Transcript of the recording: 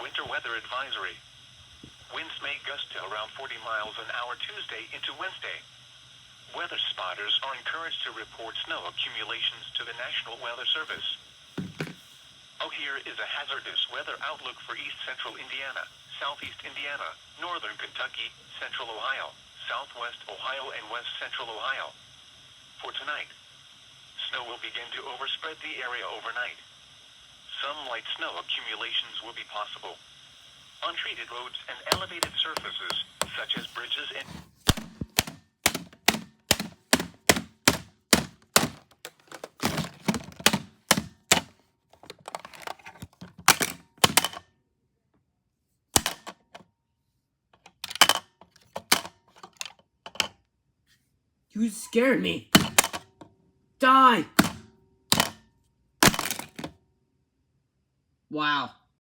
Winter weather advisory. Winds may gust to around 40 miles an hour Tuesday into Wednesday. Weather spotters are encouraged to report snow accumulations to the National Weather Service. Oh, here is a hazardous weather outlook for east central Indiana, southeast Indiana, northern Kentucky, central Ohio, southwest Ohio, and west central Ohio. For tonight, snow will begin to overspread the area overnight. Some light snow accumulations will be possible. Untreated roads and elevated surfaces, such as bridges and You scared me. Die! Wow.